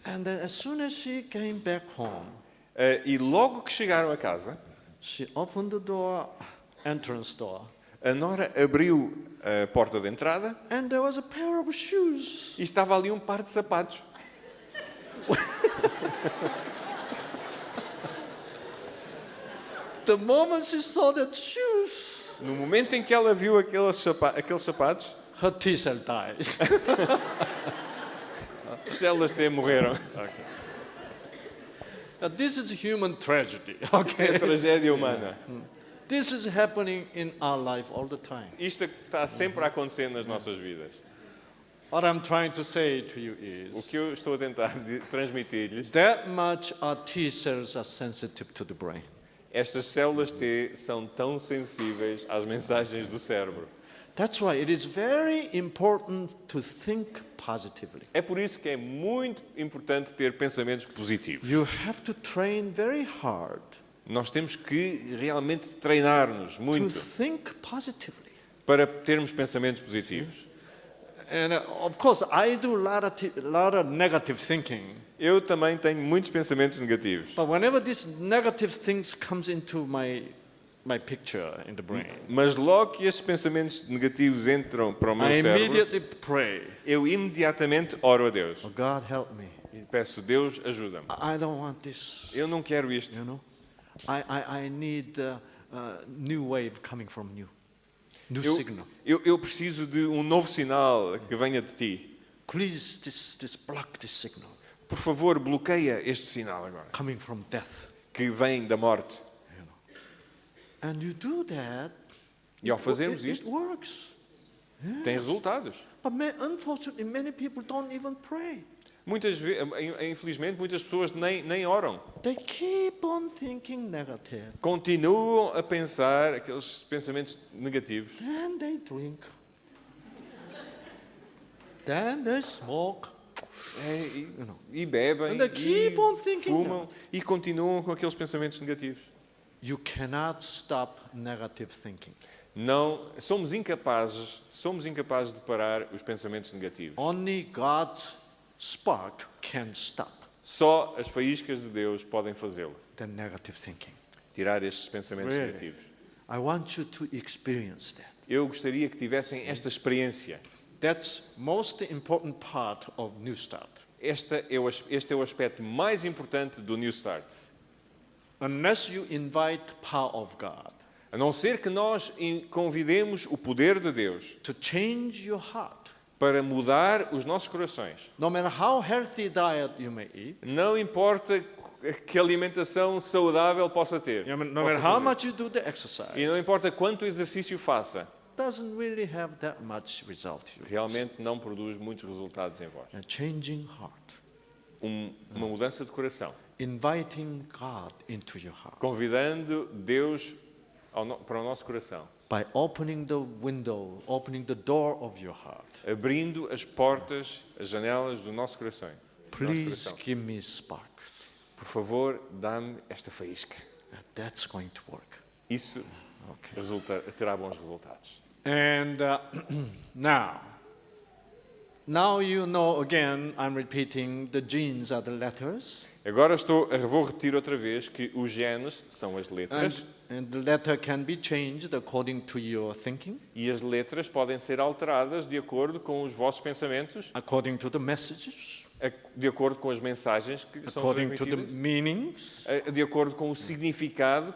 And then as soon as she came back home, E logo que chegaram a casa, she opened the door, entrance door, a Nora abriu a porta de entrada and there was a pair of shoes. e estava ali um par de sapatos. The moment she saw that shoes, No momento em que ela viu aqueles sapatos, her T-cell dies. as células T morreram. Now, this is human tragedy, É a okay? tragédia humana. This is happening in our life all the time. Isto está sempre a acontecer nas nossas vidas. What I'm trying to say to you O is que eu estou a tentar transmitir-lhes, that much our T-cells are sensitive to the brain. estas células T são tão sensíveis às mensagens do cérebro. That's why it is very important to think positively. É por isso que é muito importante ter pensamentos positivos. You have to train very hard Nós temos que realmente treinar-nos to muito think positively. para termos pensamentos positivos. And of course, I do a lot of negative thinking. Eu também tenho muitos pensamentos negativos. But whenever these negative things comes into my picture in the brain, Mas logo que estes pensamentos negativos entram para o meu I cérebro, immediately pray, eu imediatamente oro a Deus. oh, God help me. E peço, Deus, ajuda-me. I don't want this, Eu não quero isto. you know. I need a new wave coming from you. New signal. Eu preciso de um novo sinal que venha de ti. Please, block this signal Por favor, bloqueia este sinal agora, coming from death. que vem da morte. You know. And you do that, E ao fazermos it isto, works. tem resultados. But unfortunately, many people don't even pray. Muitas vezes, infelizmente, muitas pessoas nem oram. They keep on thinking negative. Continuam a pensar aqueles pensamentos negativos. Then they drink. Then they smoke. E bebem, And they keep on thinking fumam e continuam com aqueles pensamentos negativos. You cannot stop negative thinking. Não, somos incapazes de parar os pensamentos negativos. Only God's spark can stop Só as faíscas de Deus podem fazê-lo. the negative thinking. Tirar estes pensamentos Really? negativos. I want you to experience that. Eu gostaria que tivessem esta experiência. That's most important part of New Start. Este é o aspecto mais importante do New Start. Unless you invite power of God A não ser que nós convidemos o poder de Deus to change your heart, para mudar os nossos corações. no matter how healthy diet you may eat, Não importa que alimentação saudável possa ter. no possa matter how fazer. much you do the exercise, E não importa quanto exercício faça, doesn't really have that much result. realmente não produz muitos resultados em vós. A changing heart, Uma mudança de coração. inviting God into your heart Convidando Deus para o nosso coração. by opening the window, opening the door of your heart. Abrindo as portas, as janelas do nosso coração. Please give me spark. Por favor, dá-me esta faísca. That's going to work. Isso terá bons resultados. And now you know again, I'm repeating, the genes are the letters. Agora vou repetir outra vez que os genes são as letras And the letter can be changed according to your thinking, e as letras podem ser alteradas de acordo com os vossos pensamentos, according to the messages, de acordo com as mensagens que são according to the transmitidas, meanings. de acordo com o significado.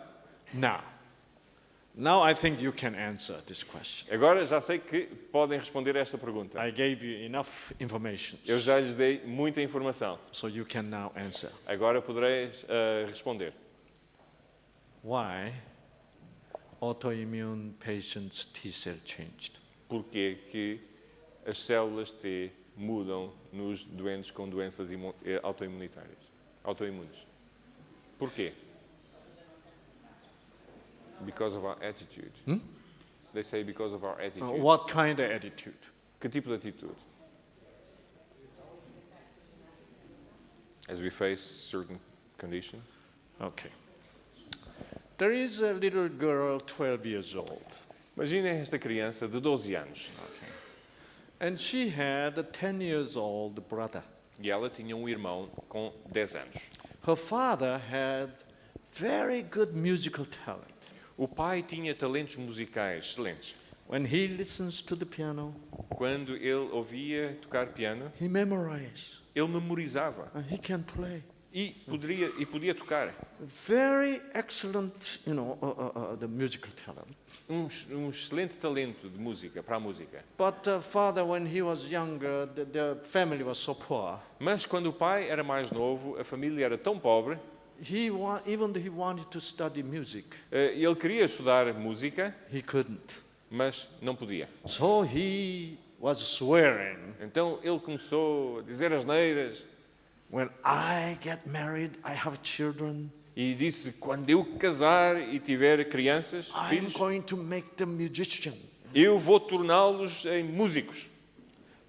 Now I think you can answer this question. Agora já sei que podem responder a esta pergunta. I gave you enough information, Eu já lhes dei muita informação. so you can now answer. Agora podereis responder. Why autoimmune patients' T-cell changed? Porquê que as células T mudam nos doentes com doenças autoimunes? Porquê? Because of our attitude. They say because of our attitude. What kind of attitude? Que tipo de atitude? As we face certain condition. Okay. There is a little girl, 12 years old, Imaginem esta criança de 12 anos. and she had a 10 years old brother. E ela tinha um irmão com 10 anos. Her father had very good musical talent. O pai tinha talentos musicais excelentes. When he listens to the piano, Quando ele ouvia tocar piano, he memorizes ele memorizava and he can play. e podia tocar. Very excellent, the musical talent. Um excelente talento de música, para a música. But father, when he was younger, the family was so poor. Mas quando o pai era mais novo, a família era tão pobre, Even though he wanted to study music, ele queria estudar música, he couldn't. mas não podia. So he was swearing, Então ele começou a dizer asneiras when I get married, I have children, e disse: quando eu casar e tiver crianças, I'm filhos, going to make them musician. eu vou torná-los em músicos.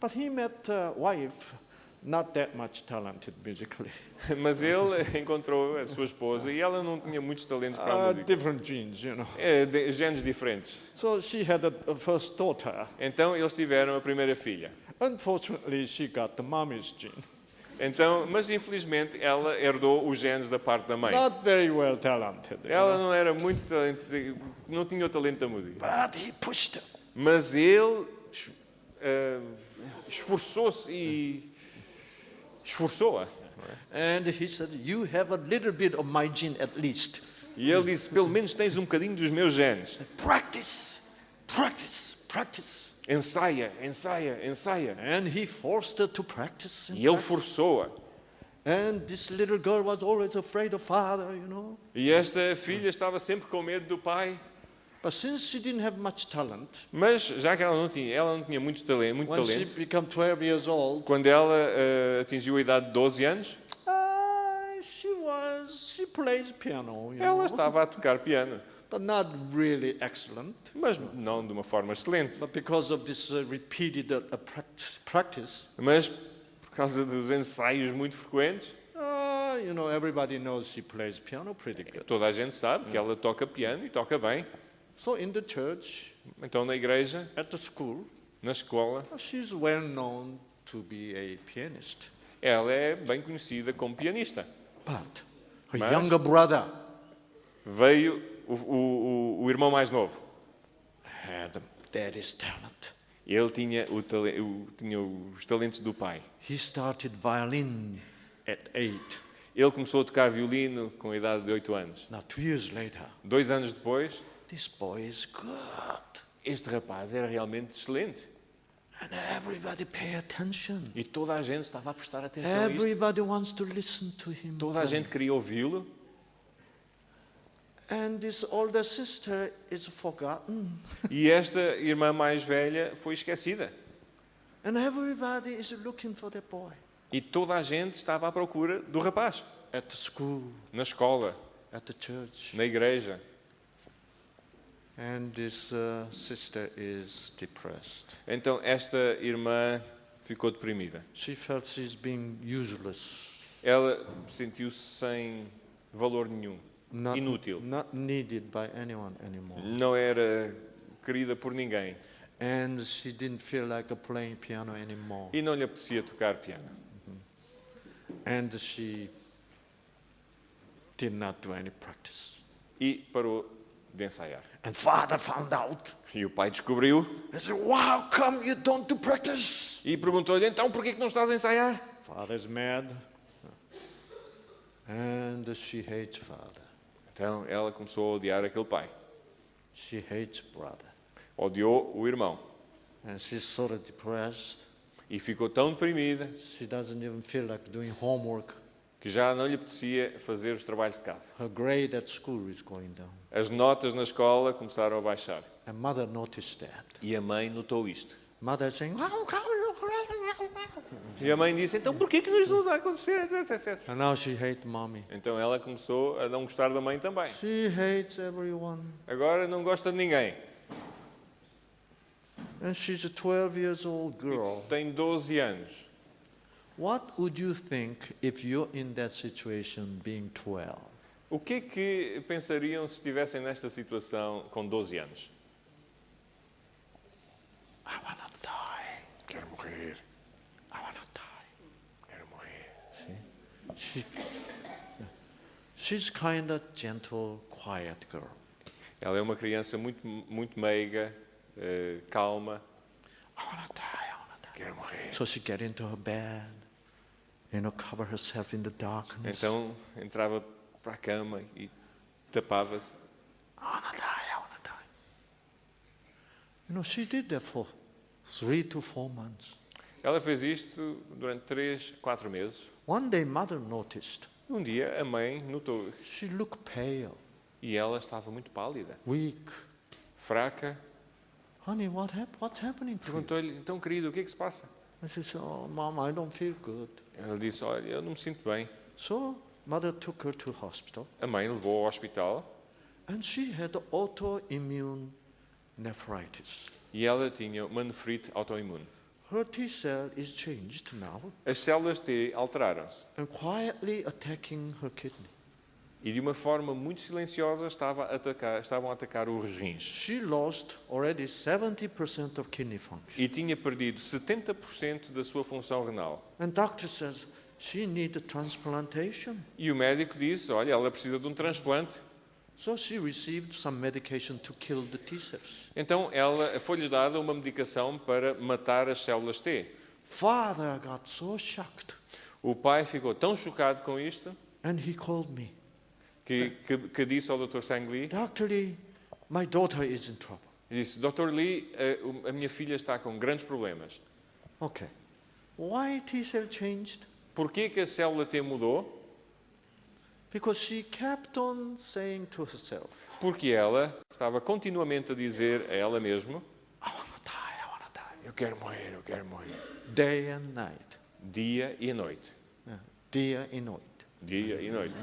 But he met a wife, not that much talented musically. Mas ele encontrou a sua esposa e ela não tinha muitos talentos para a música. Different genes, Genes diferentes. So she had a first daughter. Então eles tiveram a primeira filha. Unfortunately, she got the mommy's gene. Então, mas infelizmente ela herdou os genes da parte da mãe. Not very well talented. Ela não era muito talento, não tinha o talento da música. But he pushed her. Mas ele esforçou-se e esforçou-a. And he said, you have a little bit of my gene at least. E ele disse: pelo menos tens um bocadinho dos meus genes. Practice, practice, practice. Ensaia, ensaia, ensaia. And he forced her to practice. E ele forçou-a. And this little girl was always afraid of father, E esta filha estava sempre com medo do pai. But since she didn't have much talent, Mas já que ela não tinha muito talento, when she became 12 years old, quando ela atingiu a idade de 12 anos, she plays piano, ela estava a tocar piano. but not really excellent. Mas não de uma forma excelente. But because of this repeated practice, Mas por causa dos ensaios muito frequentes, everybody knows she plays piano pretty good. toda a gente sabe que ela toca piano e toca bem. So in the church, Então na igreja, at the school, na escola, she's well known to be a pianist. ela é bem conhecida como pianista. But her Mas- younger brother Veio o irmão mais novo. had daddy's talent. Ele tinha os talentos do pai. He started violin at 8. Ele começou a tocar violino com a idade de 8 anos. Now 2 years later, 2 anos depois, this boy is good. este rapaz era realmente excelente. And everybody pay attention. E toda a gente estava a prestar atenção a isto. Everybody wants to listen to him. Toda a gente queria ouvi-lo. And this older sister is forgotten. E esta irmã mais velha foi esquecida. And everybody is looking for that boy. E toda a gente estava à procura do rapaz. At the school, Na escola, at the church. na igreja. And this sister is depressed. Então esta irmã ficou deprimida. She felt she's being useless. Ela sentiu-se sem valor nenhum. Not, Inútil. not needed by anyone anymore. Não era querida por ninguém. And she didn't feel like playing piano anymore. E não lhe apetecia tocar piano. And she did not do any practice. E parou de ensaiar. And father found out. E o pai descobriu He said, "How come you don't do practice?" e perguntou-lhe: então porquê que não estás a ensaiar? Father's mad. And she hates father. Então ela começou a odiar aquele pai. She hates brother. Odiou o irmão. And she's sort of depressed. E ficou tão deprimida She doesn't even feel like doing homework. que já não lhe apetecia fazer os trabalhos de casa. Her grade at school is going down. As notas na escola começaram a baixar. And mother noticed that. E a mãe notou isto. Mother saying, "How come you?" E a mãe disse: então porquê que isso não está a acontecer? Etc. And now she hates mommy. Então ela começou a não gostar da mãe também. She hates everyone. Agora não gosta de ninguém. And she's a 12 years old girl. Tem 12 anos. What would you think if you're in that situation being 12? O que é que pensariam se estivessem nesta situação com 12 anos? I want to die. Quero morrer. I want to die. Quero morrer. She's kind of gentle, quiet girl. Ela é uma criança muito meiga, calma. I want to die, I want to die. Quero morrer. So she get into her bed, cover herself in the darkness. Então entrava para a cama e tapava-se. I want to die, I want to die. She did that for 3 to 4 months. Ela fez isto durante 3, 4 meses. One day, mother noticed Um dia a mãe notou she looked pale, e ela estava muito pálida, weak. fraca. Honey, what's happening to you? Perguntou-lhe, então querido, o que é que se passa? And she said, oh, Mom, I don't feel good. Ela disse, olha, eu não me sinto bem. So mother took her to hospital, A mãe levou ao hospital and she had autoimmune nephritis. e ela tinha uma nefrite autoimune. Her T cell is changed now As células T alteraram-se and quietly attacking her kidney. e de uma forma muito silenciosa estavam a atacar os rins. She lost already 70% of kidney function. E tinha perdido 70% da sua função renal. And doctor says she needs transplantation. E o médico disse, olha, ela precisa de um transplante. So she received some medication to kill the T cells. Então ela foi-lhes dada uma medicação para matar as células T. Father got so shocked, O pai ficou tão chocado com isto and he called me. que disse ao Dr. Sang Lee, Dr. Lee, my daughter is in trouble. disse, Dr. Lee, a minha filha está com grandes problemas. Okay. Why T cell changed? Porquê que a célula T mudou? Because she kept on saying to herself, Porque ela estava continuamente a dizer a ela mesma, I want to die, I want to die. eu quero morrer, eu quero morrer. Day and night. Dia e noite. Dia and night. Dia e noite.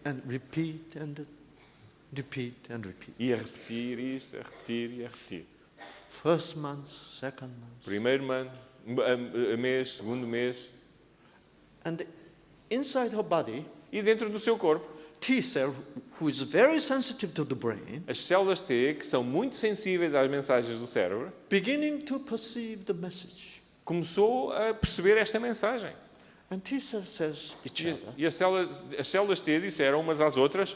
And repeat and repeat and repeat. E a repetir isto, a repetir e a repetir. First month, second month. Primeiro mês, segundo mês. And inside her body, E dentro do seu corpo, T cell, who is very sensitive to the brain, as células T, que são muito sensíveis às mensagens do cérebro, beginning to perceive the message. começou a perceber esta mensagem. And T cell says each other, E as células T disseram umas às outras,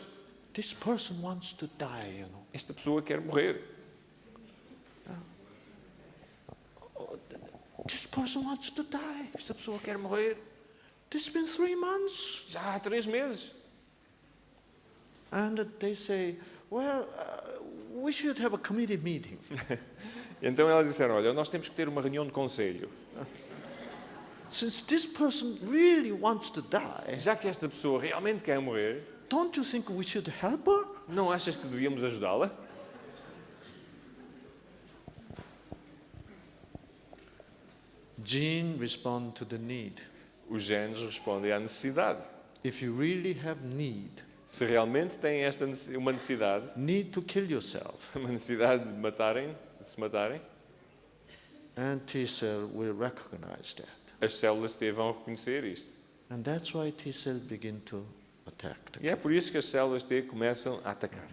this person wants to die, esta pessoa quer morrer. This person wants to die. Esta pessoa quer morrer. It's been 3 months. Já há 3 meses. And they say, well, we should have a committee meeting. Então elas disseram, olha, nós temos que ter uma reunião de conselho. Since this person really wants to die, Já que esta pessoa realmente quer morrer, don't you think we should help her? não achas que devíamos ajudá-la? Gene respond to the need. Os genes respondem à necessidade. If you really have need Se realmente têm uma necessidade, to kill yourself, uma necessidade de se matarem, and T cell will recognize that. as células T vão reconhecer isto. And that's why T cell begin to attack. E é por isso que as células T começam a atacar.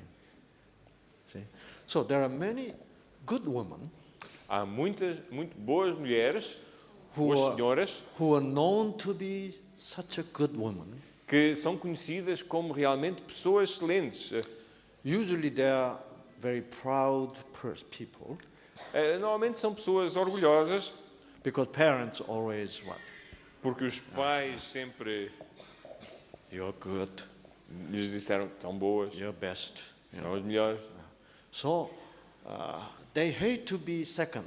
See? So there are many good women Há muito boas mulheres, who boas are, senhoras, who are known to be such a good woman. que são conhecidas como realmente pessoas excelentes. Usually they are very proud people Normalmente são pessoas orgulhosas, because parents always what? porque os pais sempre You're good, lhes disseram tão boas, you're best. são as melhores. So they hate to be second.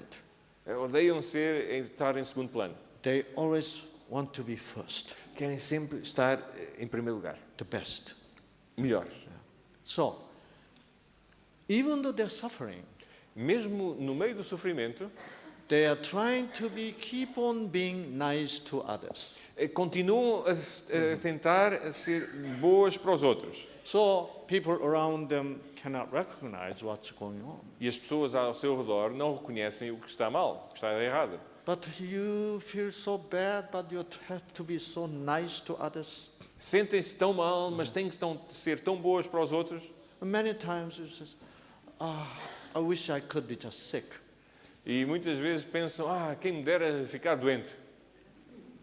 Odeiam estar em segundo plano. They always want to be first, Querem sempre estar em primeiro lugar. the best. Melhores. So even though they're suffering, Mesmo no meio do sofrimento, they are trying to keep on being nice to others. continuam a tentar ser boas para os outros. So people around them cannot recognize what's going on. E as pessoas ao seu redor não reconhecem o que está mal, o que está errado. But you feel so bad, but you have to be so nice to others. Sentem-se tão mal, mas têm que ser tão boas para os outros. Many times you say, I wish I could be just sick. E muitas vezes pensam, quem me dera ficar doente.